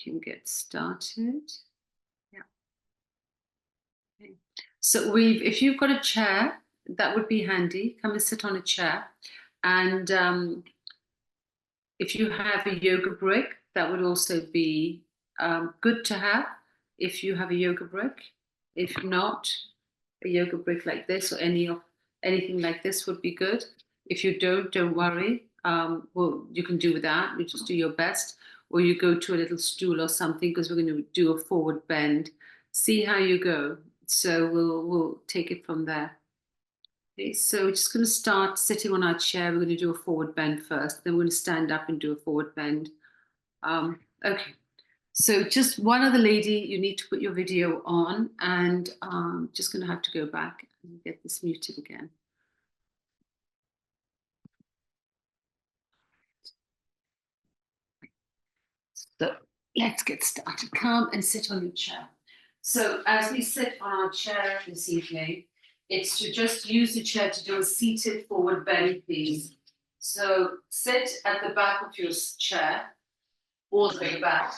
can get started. Yeah. Okay. So if you've got a chair, that would be handy. Come and sit on a chair. And if you have a yoga brick, that would also be good to have if you have a yoga brick. If not, a yoga brick like this or anything like this would be good. If you don't worry. Well, you can do that. You just do your best, or you go to a little stool or something, because we're going to do a forward bend. See how you go. So we'll take it from there. Okay, so we're just going to start sitting on our chair. We're going to do a forward bend first. Then we're going to stand up and do a forward bend. Okay. So just one other lady, you need to put your video on, and just going to have to go back and get this muted again. So let's get started. Come and sit on your chair. So as we sit on our chair this evening, it's to just use the chair to do a seated forward bend, please. So sit at the back of your chair, all the way back.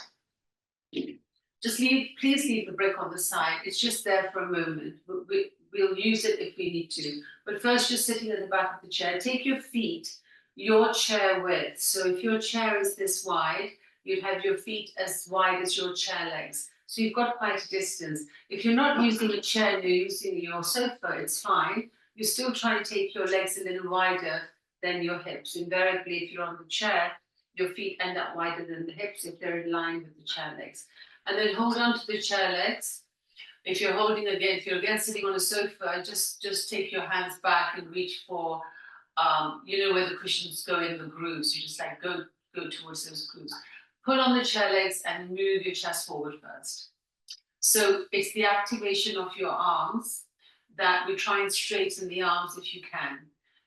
Just please leave the brick on the side. It's just there for a moment. We'll use it if we need to. But first, just sitting at the back of the chair, take your feet your chair width. So if your chair is this wide, you'd have your feet as wide as your chair legs. So you've got quite a distance. If you're not using a chair and you're using your sofa, it's fine. You're still trying to take your legs a little wider than your hips. Invariably, if you're on the chair, your feet end up wider than the hips if they're in line with the chair legs. And then hold on to the chair legs. If you're again sitting on a sofa, just take your hands back and reach for, where the cushions go in the grooves. You just like go towards those grooves. Pull on the chair legs and move your chest forward first. So it's the activation of your arms that we try and straighten the arms if you can.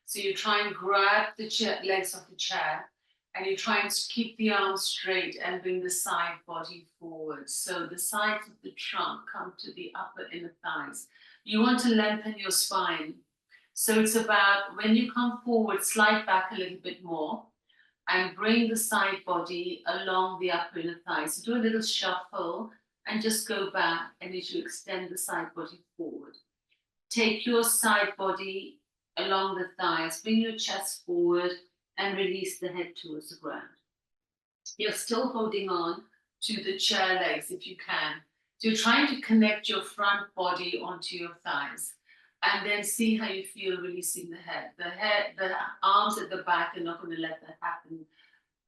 So you try and grab the legs of the chair, and you try and keep the arms straight and bring the side body forward. So the sides of the trunk come to the upper inner thighs. You want to lengthen your spine. So it's about, when you come forward, slide back a little bit more and bring the side body along the upper inner thighs. So do a little shuffle and just go back, and as you extend the side body forward. Take your side body along the thighs, bring your chest forward, and release the head towards the ground. You're still holding on to the chair legs if you can. So you're trying to connect your front body onto your thighs, and then see how you feel releasing the head. The arms at the back are not going to let that happen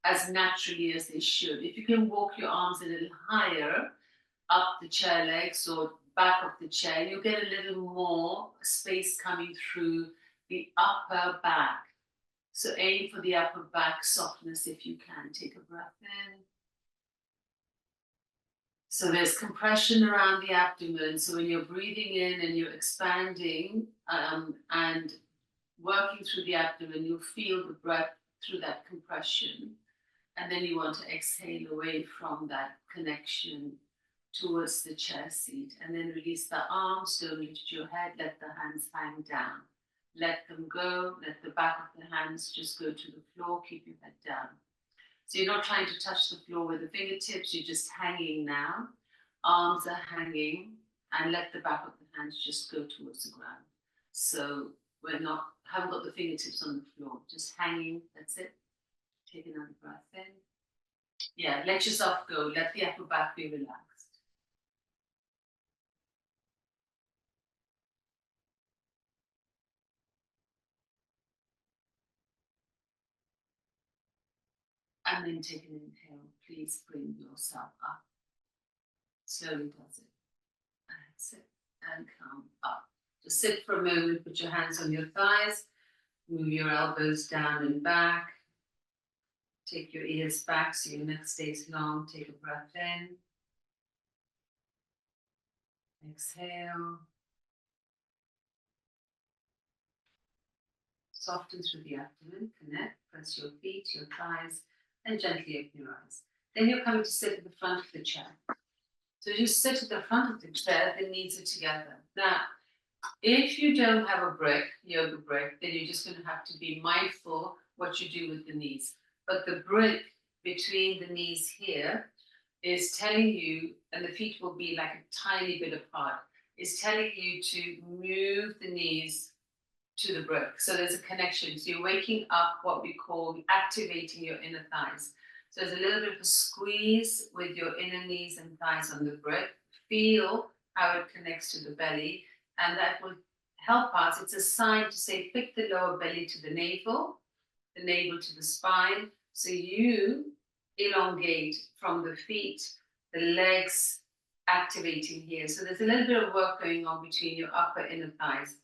as naturally as they should. If you can walk your arms a little higher up the chair legs or back of the chair, you'll get a little more space coming through the upper back. So aim for the upper back softness if you can. Take a breath in. So there's compression around the abdomen. So when you're breathing in and you're expanding and working through the abdomen, you'll feel the breath through that compression. And then you want to exhale away from that connection towards the chair seat. And then release the arms, don't lift your head, let the hands hang down. Let them go, let the back of the hands just go to the floor, keep your head down. So you're not trying to touch the floor with the fingertips, you're just hanging now. Arms are hanging, and let the back of the hands just go towards the ground. So haven't got the fingertips on the floor, just hanging, that's it. Take another breath in. Yeah, let yourself go, let the upper back be relaxed. And then take an inhale. Please bring yourself up. Slowly does it. And sit and come up. Just sit for a moment, put your hands on your thighs, move your elbows down and back. Take your ears back so your neck stays long. Take a breath in. Exhale. Soften through the abdomen, connect, press your feet, your thighs, and gently open your eyes. Then you're coming to sit at the front of the chair. So you sit at the front of the chair, the knees are together. Now, if you don't have a brick, yoga brick, then you're just going to have to be mindful what you do with the knees. But the brick between the knees here is telling you, and the feet will be like a tiny bit apart, is telling you to move the knees to the brick. So there's a connection. So you're waking up what we call activating your inner thighs. So there's a little bit of a squeeze with your inner knees and thighs on the brick. Feel how it connects to the belly, and that will help us. It's a sign to say, pick the lower belly to the navel to the spine. So you elongate from the feet, the legs activating here. So there's a little bit of work going on between your upper inner thighs.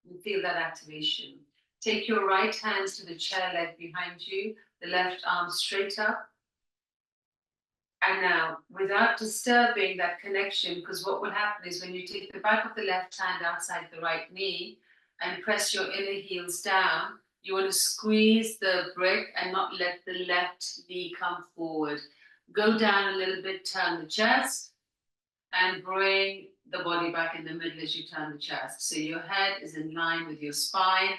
You feel that activation. Take your right hands to the chair leg behind you, the left arm straight up. And now, without disturbing that connection, because what will happen is when you take the back of the left hand outside the right knee and press your inner heels down, you want to squeeze the brick and not let the left knee come forward. Go down a little bit, turn the chest, and bring the body back in the middle as you turn the chest. So your head is in line with your spine.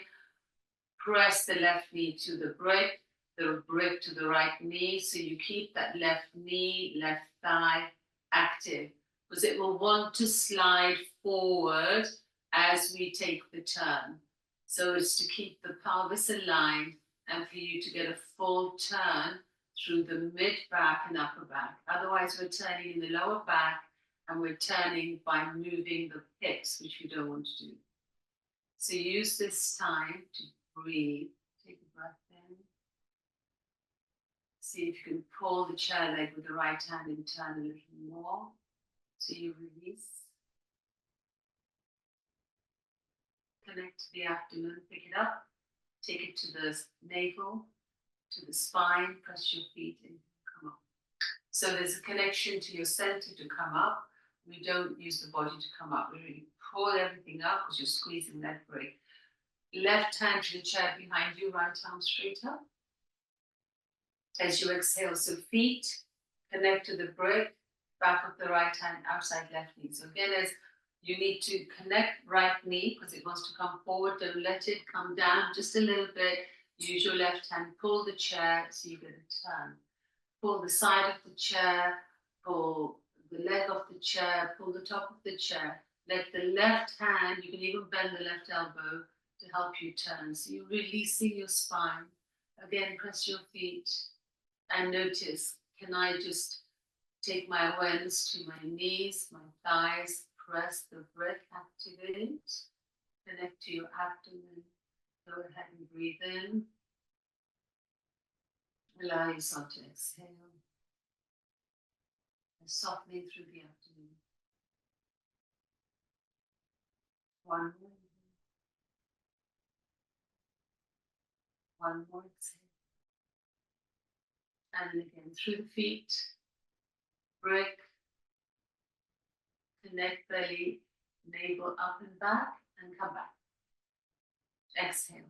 Press the left knee to the brick to the right knee. So you keep that left knee, left thigh active, because it will want to slide forward as we take the turn. So it's to keep the pelvis aligned and for you to get a full turn through the mid back and upper back. Otherwise, we're turning in the lower back and we're turning by moving the hips, which we don't want to do. So use this time to breathe. Take a breath in. See if you can pull the chair leg with the right hand and turn a little more. So you release. Connect to the abdomen, pick it up. Take it to the navel, to the spine, press your feet in, come up. So there's a connection to your center to come up. We don't use the body to come up. We really pull everything up because you're squeezing that brick. Left hand to the chair behind you, right arm straight up. As you exhale, so feet connect to the brick, back of the right hand, outside left knee. So again, as you need to connect right knee because it wants to come forward, don't let it come down just a little bit. Use your left hand, pull the chair so you get a turn. Pull the side of the chair, pull the leg of the chair, pull the top of the chair. Let the left hand, you can even bend the left elbow to help you turn. So you're releasing your spine. Again, press your feet and notice, can I just take my awareness to my knees, my thighs, press the breath, activate, connect to your abdomen. Go ahead and breathe in. Allow yourself to exhale. And softening through the abdomen. One more. One more exhale. And again, through the feet, break, connect belly, navel up and back, and come back. Exhale.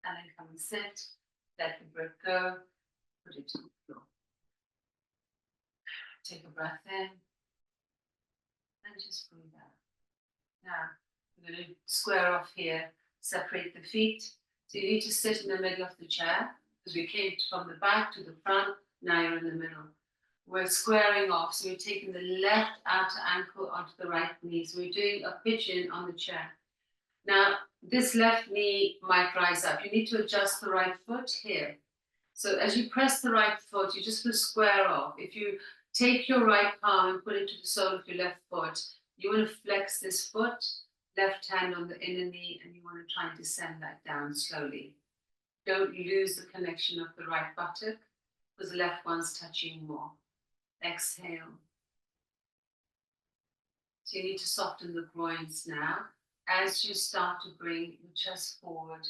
And then come and sit, let the breath go, put it to the floor. Take a breath in, and just breathe out. Now, we're going to square off here, separate the feet. So you need to sit in the middle of the chair, because we came from the back to the front, now you're in the middle. We're squaring off, so we're taking the left outer ankle onto the right knee. So we're doing a pigeon on the chair. Now, this left knee might rise up. You need to adjust the right foot here. So as you press the right foot, you just will square off. If you take your right palm and put it to the sole of your left foot, you want to flex this foot, left hand on the inner knee, and you want to try and descend that down slowly. Don't lose the connection of the right buttock, because the left one's touching more. Exhale. So you need to soften the groins now. As you start to bring your chest forward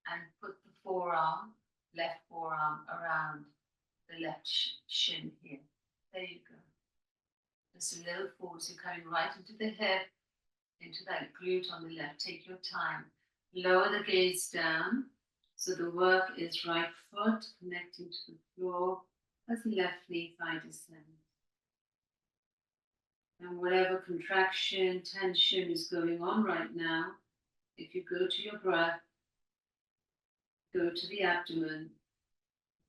and put the forearm, left forearm around the left shin here. There you go. Just a little force. You're coming right into the hip, into that glute on the left. Take your time. Lower the gaze down. So the work is right foot connecting to the floor as the left knee thigh descends. And whatever contraction, tension is going on right now, if you go to your breath, go to the abdomen,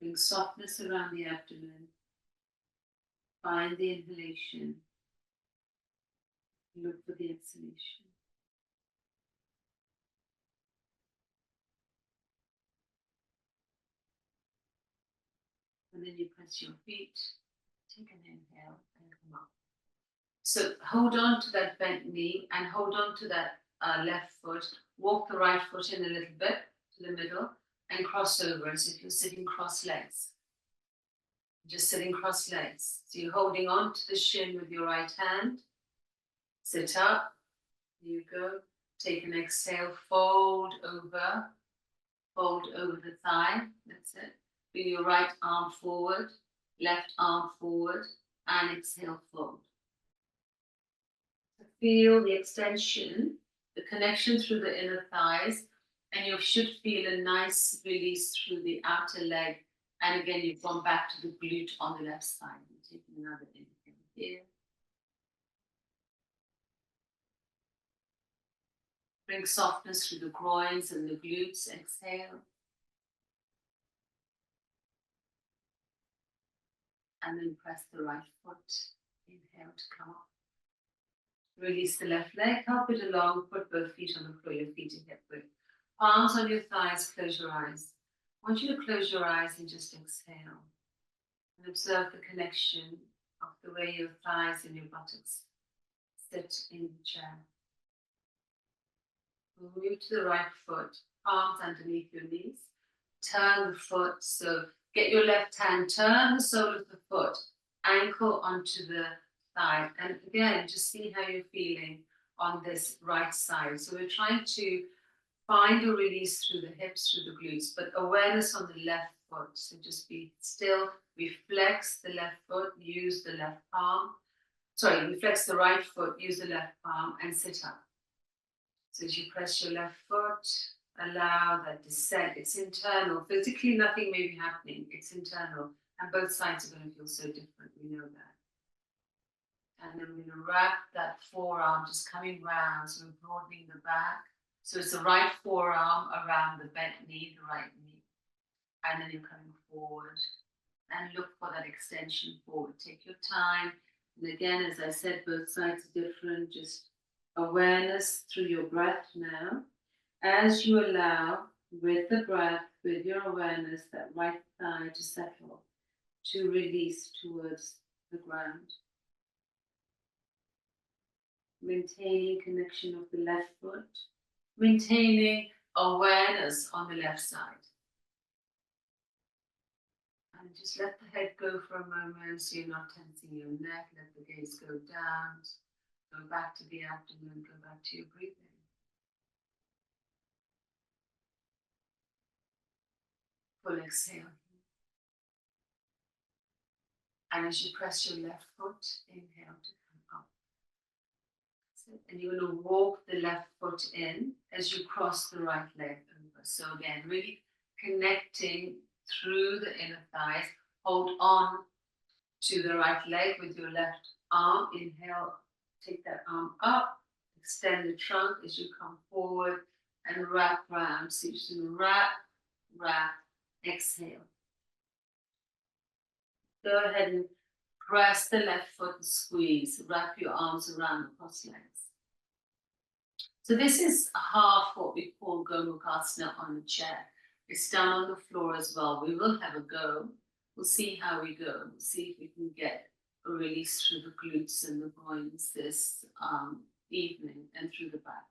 bring softness around the abdomen, Find the inhalation. Look for the exhalation. And then you press your feet, take an inhale and come up. So hold on to that bent knee and hold on to that left foot. Walk the right foot in a little bit to the middle and cross over as if you're sitting cross legs. Just sitting cross legs. So you're holding on to the shin with your right hand. Sit up. Here you go. Take an exhale. Fold over the thigh. That's it. Bring your right arm forward, left arm forward, and exhale, fold. So feel the extension, the connection through the inner thighs, and you should feel a nice release through the outer leg. And again, you've gone back to the glute on the left side. You're taking another inhale here. Bring softness through the groins and the glutes. Exhale. And then press the right foot. Inhale to come up. Release the left leg, help it along, put both feet on the floor, your feet are hip width. Palms on your thighs, close your eyes. I want you to close your eyes and just exhale. And observe the connection of the way your thighs and your buttocks sit in the chair. We'll move to the right foot, palms underneath your knees. Turn the foot, so get your left hand, turn the sole of the foot, ankle onto the thigh. And again, just see how you're feeling on this right side. So we're trying to find a release through the hips, through the glutes, but awareness on the left foot. So just be still, we flex the left foot, use the left palm. Sorry, we flex the right foot, use the left palm and sit up. So as you press your left foot, allow that descent. It's internal. Physically, nothing may be happening. It's internal. And both sides are going to feel so different. We know that. And then we're going to wrap that forearm just coming round. So we're broadening the back. So it's the right forearm around the bent knee, the right knee. And then you're coming forward. And look for that extension forward. Take your time. And again, as I said, both sides are different. Just awareness through your breath now. As you allow, with the breath, with your awareness, that right thigh to settle, to release towards the ground. Maintaining connection of the left foot, maintaining awareness on the left side. And just let the head go for a moment so you're not tensing your neck. Let the gaze go down, go back to the abdomen, go back to your breathing. Full exhale. And as you press your left foot, inhale to come up. And you're going to walk the left foot in as you cross the right leg over. So again, really connecting through the inner thighs. Hold on to the right leg with your left arm. Inhale, take that arm up. Extend the trunk as you come forward and wrap round. So you're just going to wrap, wrap, exhale. Go ahead and press the left foot and squeeze. Wrap your arms around the cross legs. So this is half what we call Gomukhasana on the chair. It's done on the floor as well. We will have a go. We'll see how we go. We'll see if we can get a release through the glutes and the groins this evening and through the back.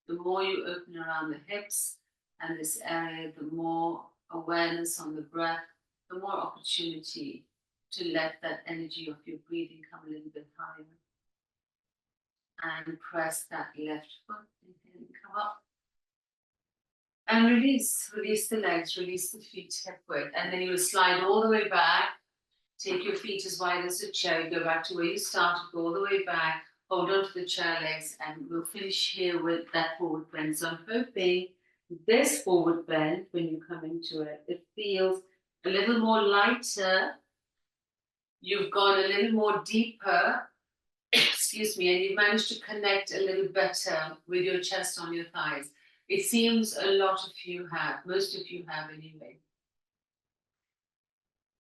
The more you open around the hips and this area, the more awareness on the breath, the more opportunity to let that energy of your breathing come a little bit higher. And press that left foot and come up. And release the legs, release the feet hip width. And then you will slide all the way back. Take your feet as wide as a chair. Go back to where you started, go all the way back. Hold on to the chair legs and we'll finish here with that forward bend. So I'm hoping this forward bend, when you come into it, it feels a little more lighter. You've gone a little more deeper. Excuse me, and you've managed to connect a little better with your chest on your thighs. It seems a lot of you have, most of you have anyway.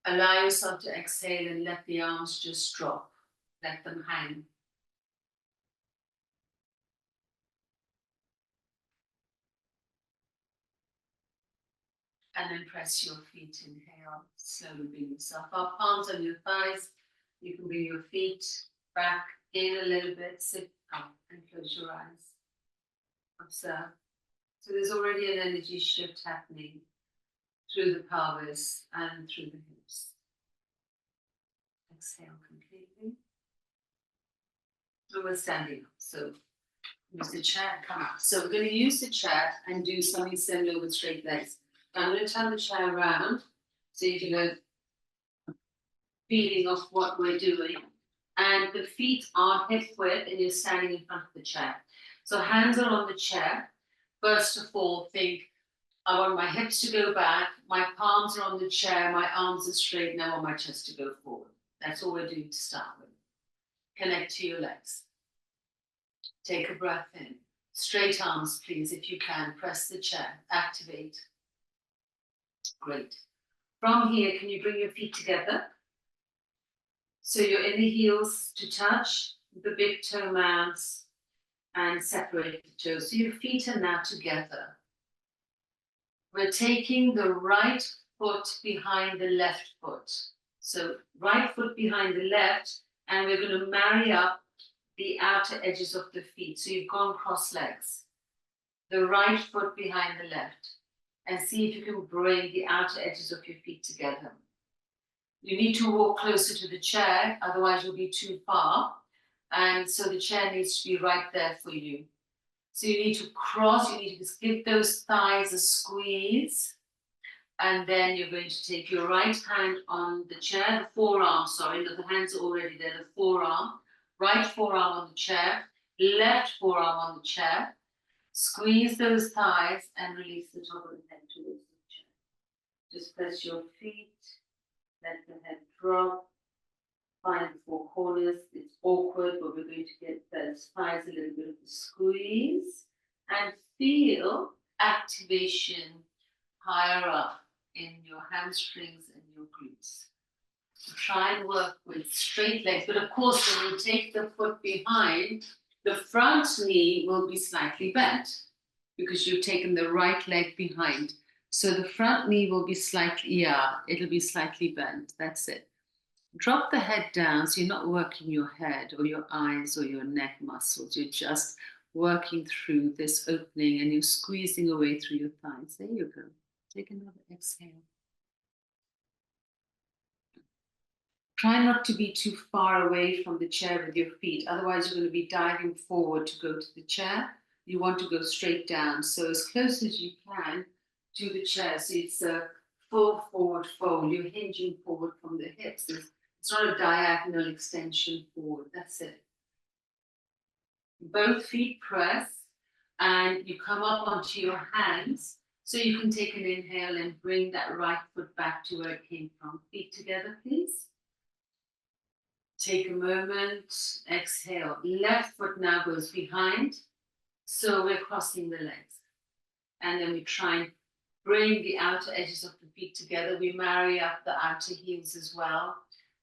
Allow yourself to exhale and let the arms just drop. Let them hang. And then press your feet, inhale, slowly bring yourself up, palms on your thighs. You can bring your feet back in a little bit, sit up and close your eyes. Observe. So there's already an energy shift happening through the pelvis and through the hips. Exhale completely. And we're standing up, so use the chair, come up. So we're going to use the chair and do something similar with straight legs. I'm going to turn the chair around so you can get a feeling of what we're doing. And the feet are hip width and you're standing in front of the chair. So hands are on the chair. First of all, think, I want my hips to go back, my palms are on the chair, my arms are straight, and I want my chest to go forward. That's all we're doing to start with. Connect to your legs. Take a breath in. Straight arms, please, if you can. Press the chair. Activate. Great. From here, can you bring your feet together? So your inner heels to touch, the big toe mounts, and separate the toes. So your feet are now together. We're taking the right foot behind the left foot. So right foot behind the left, and we're going to marry up the outer edges of the feet. So you've gone cross legs. The right foot behind the left. And see if you can bring the outer edges of your feet together. You need to walk closer to the chair, otherwise you'll be too far. And so the chair needs to be right there for you. So you need to cross, you need to just give those thighs a squeeze. And then you're going to take your right hand on the chair, the forearm, sorry, no, the hands are already there, the forearm. Right forearm on the chair, left forearm on the chair. Squeeze those thighs and release the top of the head towards the chair. Just press your feet, let the head drop, find the four corners. It's awkward, but we're going to get those thighs a little bit of a squeeze and feel activation higher up in your hamstrings and your glutes. So try and work with straight legs, but of course when you take the foot behind, the front knee will be slightly bent because you've taken the right leg behind. So the front knee will be slightly, it'll be slightly bent. That's it. Drop the head down so you're not working your head or your eyes or your neck muscles. You're just working through this opening and you're squeezing away through your thighs. There you go. Take another exhale. Try not to be too far away from the chair with your feet. Otherwise, you're going to be diving forward to go to the chair. You want to go straight down. So as close as you can to the chair. So it's a full forward fold. You're hinging forward from the hips. It's not a diagonal extension forward. That's it. Both feet press and you come up onto your hands. So you can take an inhale and bring that right foot back to where it came from. Feet together, please. Take a moment, exhale. Left foot now goes behind. So we're crossing the legs. And then we try and bring the outer edges of the feet together. We marry up the outer heels as well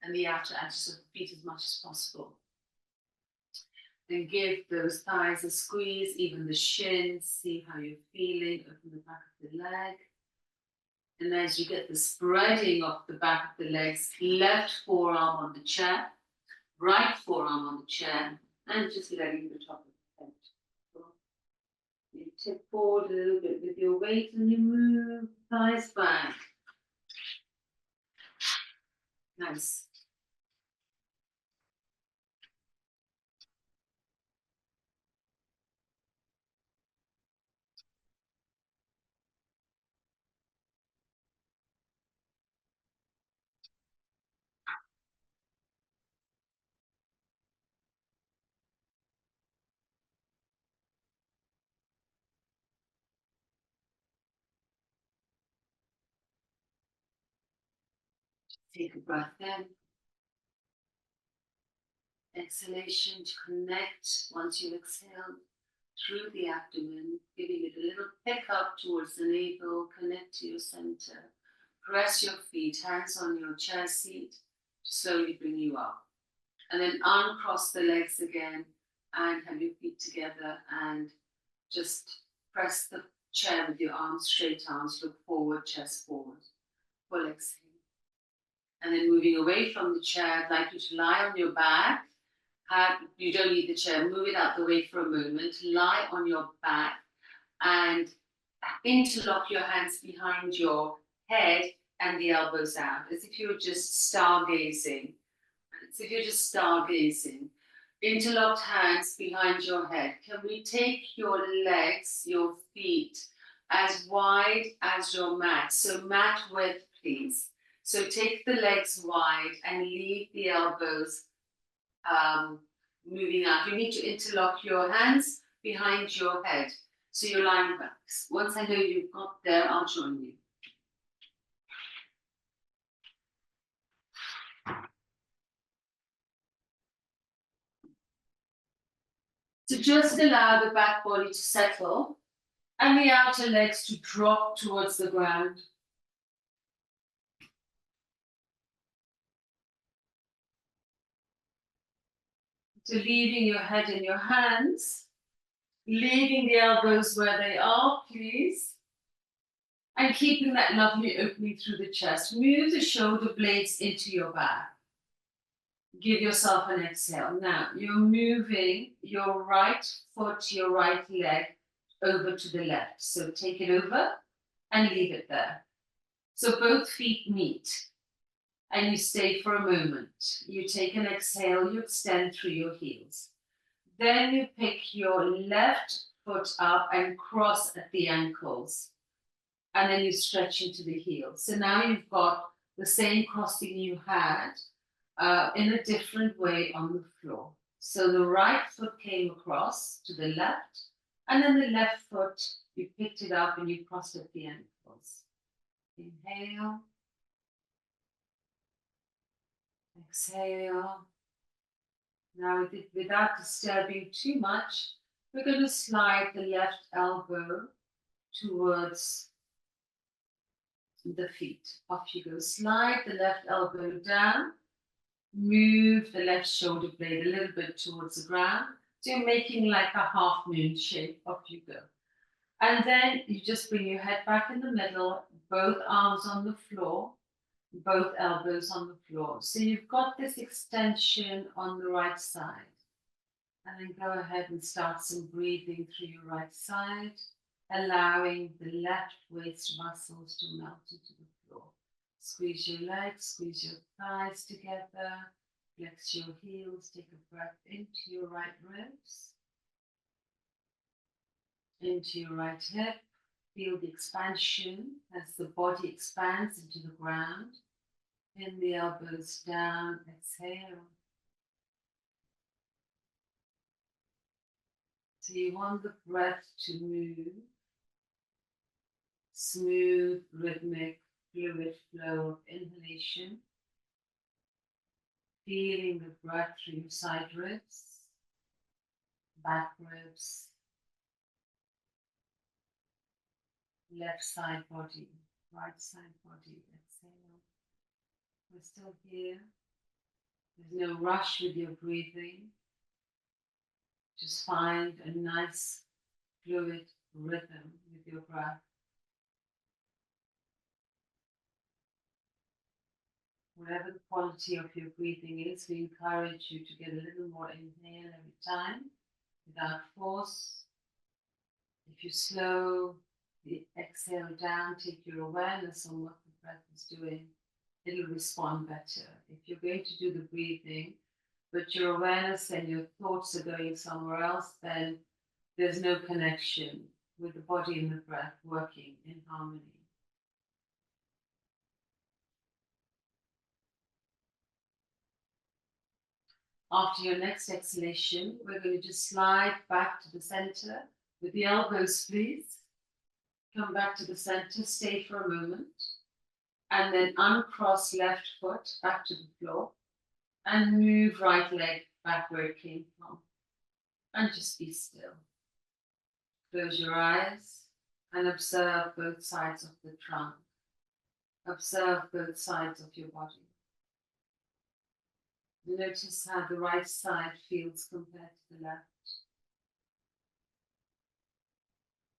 and the outer edges of the feet as much as possible. Then give those thighs a squeeze, even the shins. See how you're feeling. Open the back of the leg. And as you get the spreading of the back of the legs, left forearm on the chair, right forearm on the chair, and just letting the top of the head go. You tip forward a little bit with your weight and you move thighs back. Nice. Take a breath in. Exhalation to connect once you exhale through the abdomen, giving it a little pick up towards the navel, connect to your center. press your feet, hands on your chair seat, to slowly bring you up. And then uncross the legs again and have your feet together and just press the chair with your arms, straight arms, look forward, chest forward. Full exhale. And then moving away from the chair, I'd like you to lie on your back. You don't need the chair, move it out the way for a moment. Lie on your back and interlock your hands behind your head and the elbows out, as if you were just stargazing. As if you're just stargazing. Interlocked hands behind your head. Can we take your legs, your feet, as wide as your mat? So mat width, please. So take the legs wide and leave the elbows moving out. You need to interlock your hands behind your head. So you're lying back. Once I know you've got there, I'll join you. So just allow the back body to settle and the outer legs to drop towards the ground. So leaving your head in your hands, leaving the elbows where they are, please. And keeping that lovely opening through the chest. Move the shoulder blades into your back. Give yourself an exhale. Now, you're moving your right foot, your right leg over to the left. So take it over and leave it there. So both feet meet and you stay for a moment. You take an exhale, you extend through your heels. Then you pick your left foot up and cross at the ankles. And then you stretch into the heels. So now you've got the same crossing you had in a different way on the floor. So the right foot came across to the left, and then the left foot, you picked it up and you crossed at the ankles. Inhale. Exhale. Now, without disturbing too much, we're going to slide the left elbow towards the feet. Off you go. Slide the left elbow down. Move the left shoulder blade a little bit towards the ground. So you're making like a half moon shape. Off you go. And then you just bring your head back in the middle, both arms on the floor, both elbows on the floor. So you've got this extension on the right side. And then go ahead and start some breathing through your right side, allowing the left waist muscles to melt into the floor. Squeeze your legs, squeeze your thighs together, flex your heels, take a breath into your right ribs, into your right hip. Feel the expansion as the body expands into the ground. Pin the elbows down, exhale. So you want the breath to move. Smooth, rhythmic, fluid flow of inhalation. Feeling the breath through your side ribs, back ribs, left side body, right side body. Exhale. We're still here. There's no rush with your breathing. Just find a nice fluid rhythm with your breath. Whatever the quality of your breathing is, we encourage you to get a little more inhale every time without force. If you slow the exhale down, take your awareness on what the breath is doing, it'll respond better. If you're going to do the breathing, but your awareness and your thoughts are going somewhere else, then there's no connection with the body and the breath working in harmony. After your next exhalation, we're going to just slide back to the center with the elbows, please. Come back to the center, stay for a moment, and then uncross left foot back to the floor and move right leg back where it came from. And just be still. Close your eyes and observe both sides of the trunk. Observe both sides of your body. Notice how the right side feels compared to the left.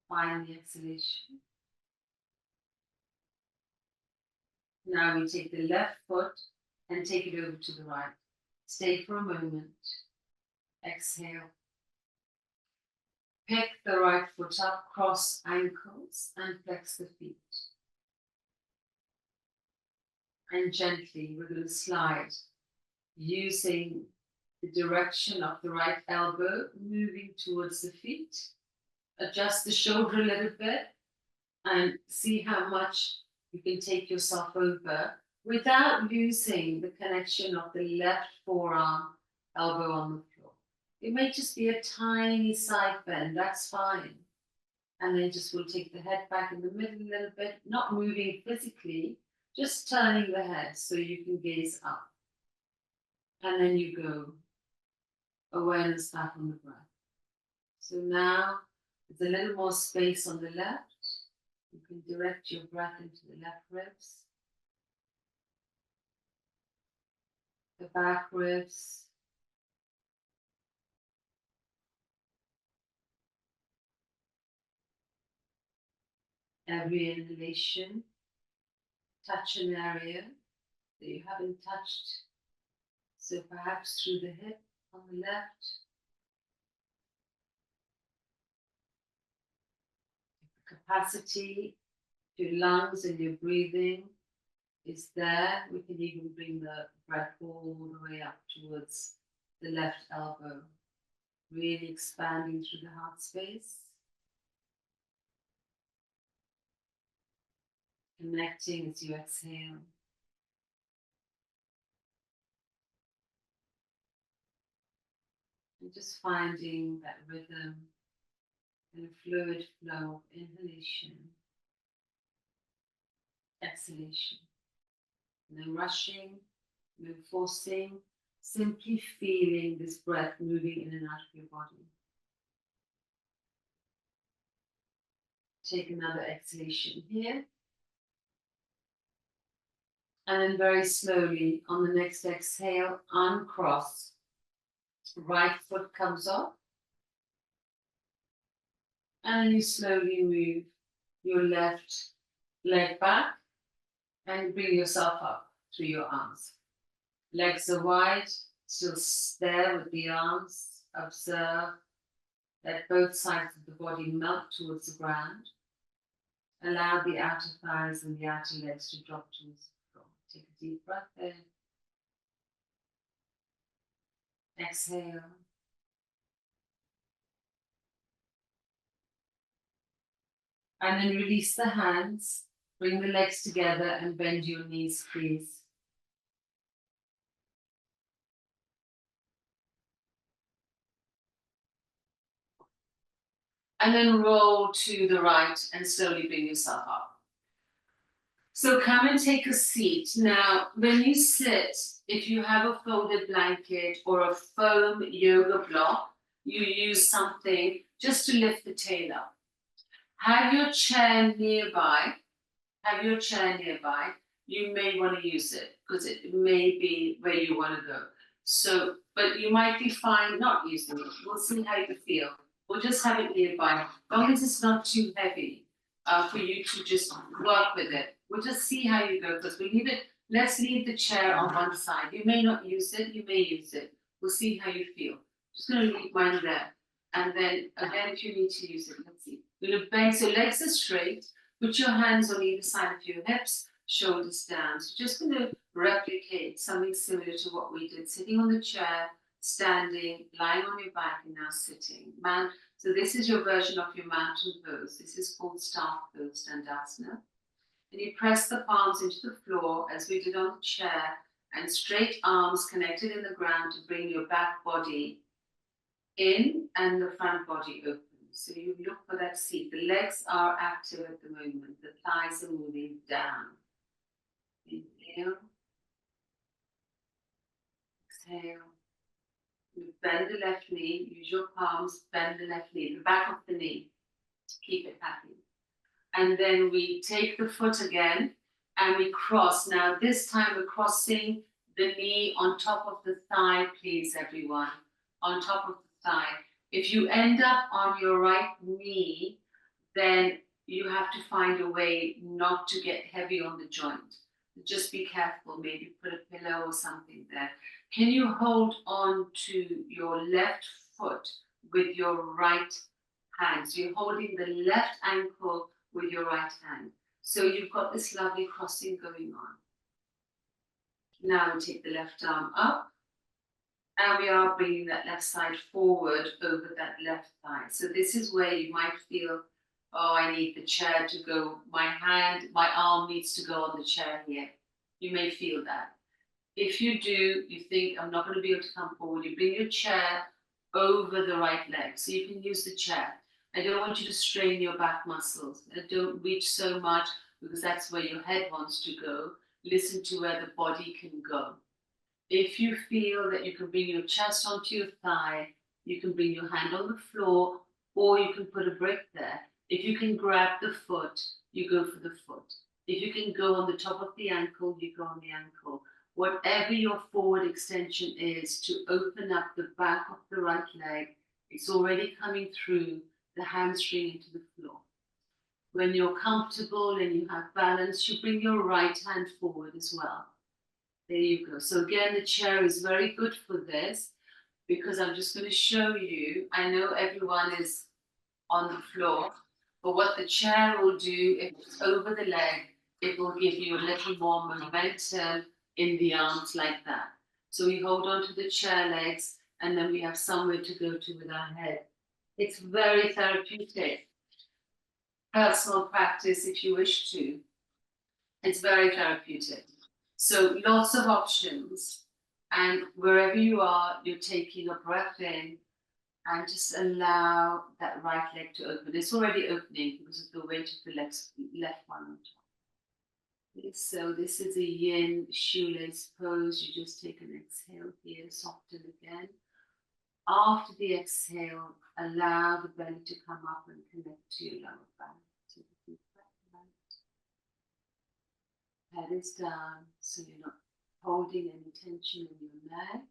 Find the exhalation. Now we take the left foot and take it over to the right. Stay for a moment. Exhale. Pick the right foot up, cross ankles and flex the feet. And gently we're going to slide using the direction of the right elbow moving towards the feet. Adjust the shoulder a little bit and see how much you can take yourself over without losing the connection of the left forearm elbow on the floor. It may just be a tiny side bend, that's fine. And then just we'll take the head back in the middle a little bit, not moving physically, just turning the head so you can gaze up. And then you go, awareness back on the breath. So now there's a little more space on the left. You can direct your breath into the left ribs, the back ribs, every inhalation, touch an area that you haven't touched. So perhaps through the hip on the left, capacity, your lungs and your breathing is there. We can even bring the breath all the way up towards the left elbow, really expanding through the heart space. Connecting as you exhale. And just finding that rhythm and a fluid flow of inhalation, exhalation. No rushing, no forcing, simply feeling this breath moving in and out of your body. Take another exhalation here. And then very slowly on the next exhale, uncross. Right foot comes up. And you slowly move your left leg back and bring yourself up through your arms. Legs are wide, still there with the arms. Observe that both sides of the body melt towards the ground. Allow the outer thighs and the outer legs to drop towards the floor. Take a deep breath in. Exhale. And then release the hands. Bring the legs together and bend your knees, please. And then roll to the right and slowly bring yourself up. So come and take a seat. Now, when you sit, if you have a folded blanket or a foam yoga block, you use something just to lift the tail up. Have your chair nearby. You may want to use it because it may be where you want to go. So, but you might be fine not using it. We'll see how you feel. We'll just have it nearby, as long as it's not too heavy for you to just work with it. We'll just see how you go because we leave it. Let's leave the chair on one side. You may not use it. You may use it. We'll see how you feel. Just going to leave mine there, and then again, if you need to use it, let's see. We're going to bend so legs are straight. Put your hands on either side of your hips, shoulders down. So just going to replicate something similar to what we did, sitting on the chair, standing, lying on your back, and now sitting. So this is your version of your mountain pose. This is called staff pose, Dandasana. And you press the palms into the floor as we did on the chair, and straight arms connected in the ground to bring your back body in and the front body open. So you look for that seat. The legs are active at the moment. The thighs are moving down. Inhale. Exhale. You bend the left knee. Use your palms. Bend the left knee. The back of the knee. Keep it happy. And then we take the foot again. and we cross. Now this time we're crossing the knee on top of the thigh, please everyone, on top of the thigh. If you end up on your right knee, then you have to find a way not to get heavy on the joint. Just be careful, maybe put a pillow or something there. Can you hold on to your left foot with your right hand? So you're holding the left ankle with your right hand. So you've got this lovely crossing going on. Now we take the left arm up, and we are bringing that left side forward over that left thigh. So this is where you might feel, oh, I need the chair to go, my arm needs to go on the chair here. You may feel that. If you do, you think, I'm not going to be able to come forward, you bring your chair over the right leg. So you can use the chair. I don't want you to strain your back muscles. Don't reach so much, because that's where your head wants to go. Listen to where the body can go. If you feel that you can bring your chest onto your thigh, you can bring your hand on the floor, or you can put a brick there. If you can grab the foot, you go for the foot. If you can go on the top of the ankle, you go on the ankle. Whatever your forward extension is to open up the back of the right leg, it's already coming through the hamstring into the floor. When you're comfortable and you have balance, you bring your right hand forward as well. There you go. So again, the chair is very good for this, because I'm just going to show you. I know everyone is on the floor, but what the chair will do, if it's over the leg, it will give you a little more momentum in the arms like that. So we hold on to the chair legs, and then we have somewhere to go to with our head. It's very therapeutic. Personal practice if you wish to. It's very therapeutic. So lots of options, and wherever you are, you're taking a breath in and just allow that right leg to open. It's already opening because of the weight of the left one on top. Okay, so this is a yin shoelace pose. You just take an exhale here, soften again. After the exhale, allow the belly to come up and connect to your lower back. Take a deep breath out. Head is down, so you're not holding any tension in your neck.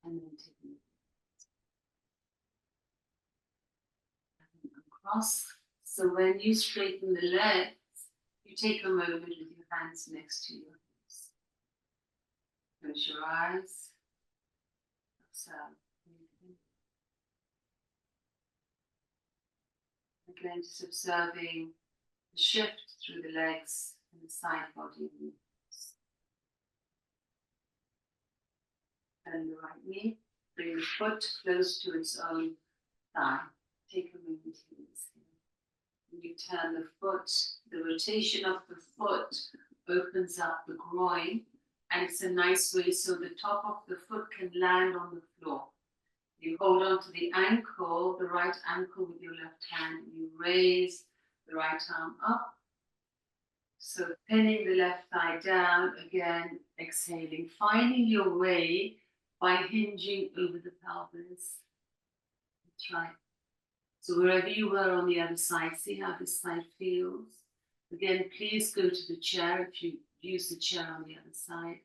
And then taking it across. So when you straighten the legs, you take a moment with your hands next to your hips. Close your eyes. Observe. Again, just observing the shift through the legs and the side body movements. And the right knee, bring the foot close to its own thigh. Take a moment here. When you turn the foot, the rotation of the foot opens up the groin, and it's a nice way so the top of the foot can land on the floor. You hold on to the ankle, the right ankle with your left hand, and you raise the right arm up. So pinning the left thigh down, again, exhaling, finding your way by hinging over the pelvis. That's right. So wherever you were on the other side, see how this side feels. Again, please go to the chair if you use the chair on the other side.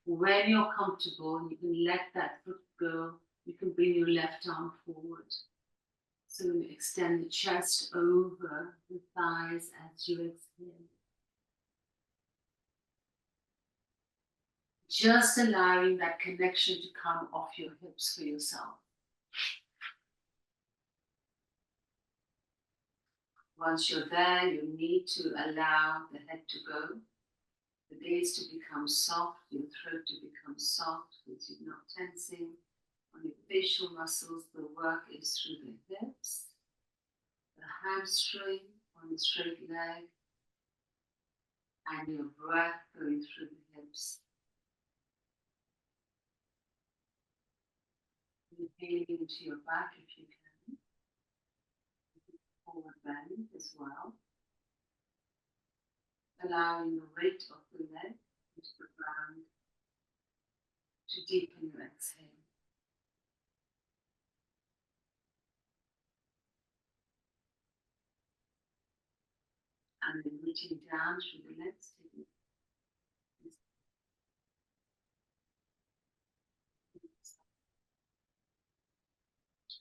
When you're comfortable and you can let that foot go, you can bring your left arm forward. So extend the chest over the thighs as you exhale. Just allowing that connection to come off your hips for yourself. Once you're there, you need to allow the head to go, the gaze to become soft, your throat to become soft, because you're not tensing on your facial muscles. The work is through the hips, the hamstring on the straight leg, and your breath going through the hips. Inhaling into your back if you can. Forward bend as well. Allowing the weight of the leg into the ground to deepen your exhale. And then reaching down through the legs, taking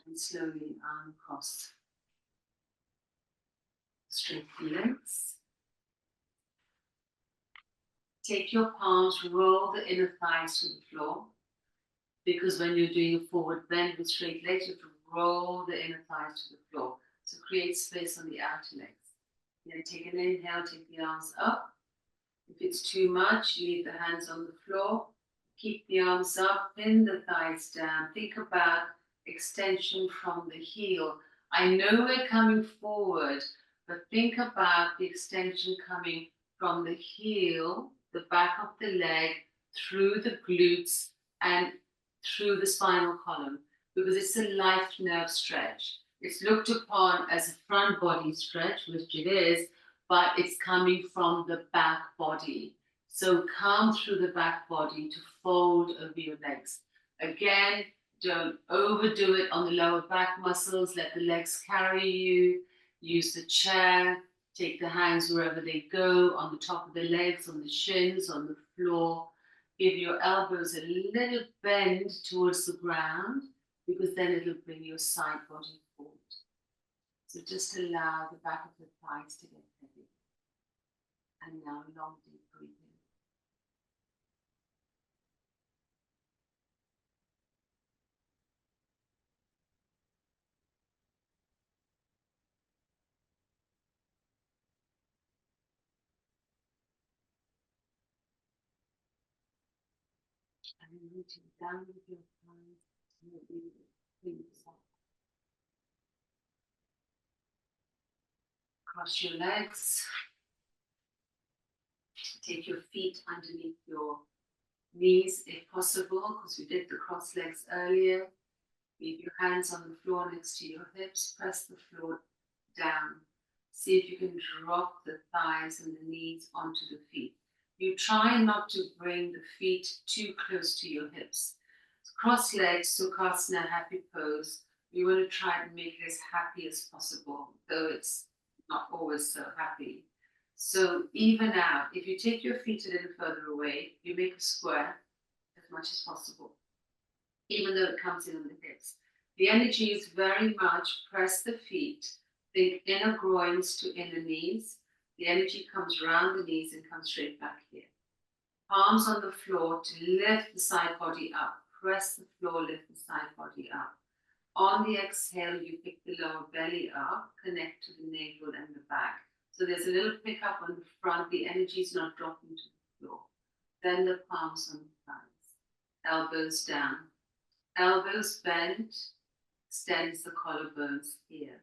and slowly arm across. Straight the legs. Take your palms, roll the inner thighs to the floor. Because when you're doing a forward bend with straight legs, you have to roll the inner thighs to the floor. So create space on the outer legs. Then take an inhale, take the arms up. If it's too much, leave the hands on the floor. Keep the arms up, pin the thighs down. Think about extension from the heel. I know we're coming forward, but think about the extension coming from the heel, the back of the leg, through the glutes, and through the spinal column, because it's a life nerve stretch. It's looked upon as a front body stretch, which it is, but it's coming from the back body. So come through the back body to fold over your legs. Again, don't overdo it on the lower back muscles. Let the legs carry you. Use the chair. Take the hands wherever they go, on the top of the legs, on the shins, on the floor. Give your elbows a little bend towards the ground, because then it'll bring your side body forward. So just allow the back of the thighs to get heavy. And now long deep breathing. And reaching down with your hands, moving things up. Cross your legs. Take your feet underneath your knees if possible, because we did the cross legs earlier. Leave your hands on the floor next to your hips. Press the floor down. See if you can drop the thighs and the knees onto the feet. You try not to bring the feet too close to your hips. Cross legs, Sukhasana, happy pose. You want to try and make it as happy as possible, though it's not always so happy. So even out. If you take your feet a little further away, you make a square as much as possible, even though it comes in on the hips. The energy is very much press the feet, think inner groins to inner knees. The energy comes around the knees and comes straight back here. Palms on the floor to lift the side body up. Press the floor, lift the side body up. On the exhale, you pick the lower belly up, connect to the navel and the back. So there's a little pickup on the front, the energy is not dropping to the floor. Then the palms on the thighs, elbows down. Elbows bent, extends the collarbones here.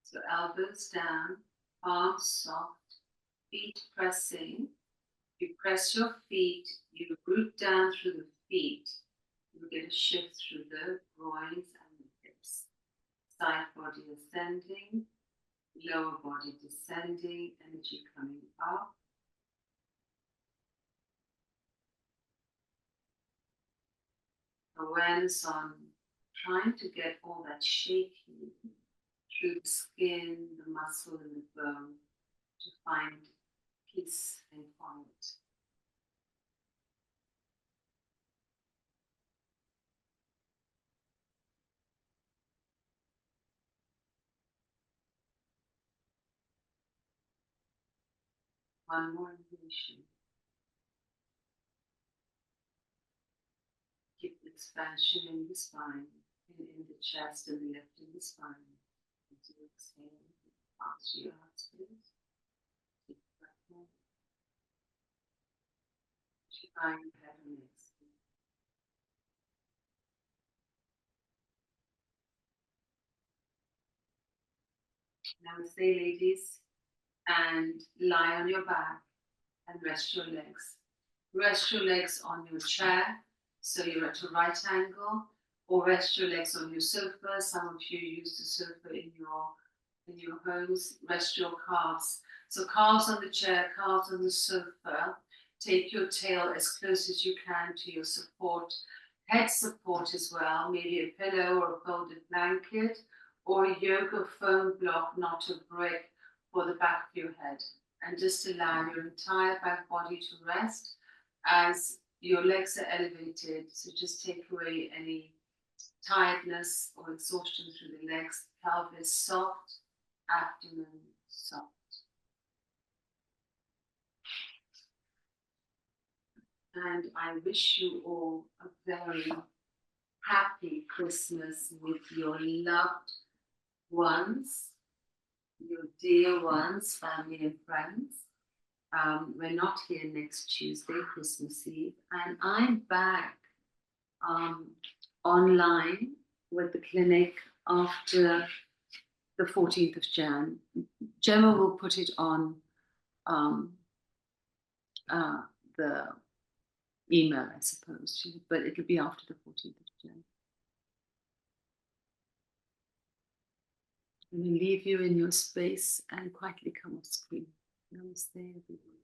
So elbows down, palms soft, feet pressing. You press your feet, you root down through the feet. You get a shift through the groins and the hips. Side body ascending, lower body descending, energy coming up. Awareness on trying to get all that shaking through the skin, the muscle, and the bone to find peace and quiet. One more inhalation. Keep the expansion in the spine, and in the chest, and the lift in the spine. As you exhale, bounce your heart space. Keep the breath in. Try your head and exhale. Namaste, ladies, and lie on your back and rest your legs. Rest your legs on your chair, so you're at a right angle, or rest your legs on your sofa. Some of you use the sofa in your homes. Rest your calves. So calves on the chair, calves on the sofa. Take your tail as close as you can to your support, head support as well, maybe a pillow or a folded blanket, or a yoga foam block, not a brick, for the back of your head, and just allow your entire back body to rest as your legs are elevated. So just take away any tiredness or exhaustion through the legs, pelvis soft, abdomen soft. And I wish you all a very happy Christmas with your loved ones, your dear ones, family and friends. We're not here next Tuesday, Christmas Eve, and I'm back online with the clinic after the 14th of Jan. Gemma will put it on the email, I suppose, but it'll be after the 14th of Jan. I'm going to leave you in your space and quietly come off screen. Namaste, everyone.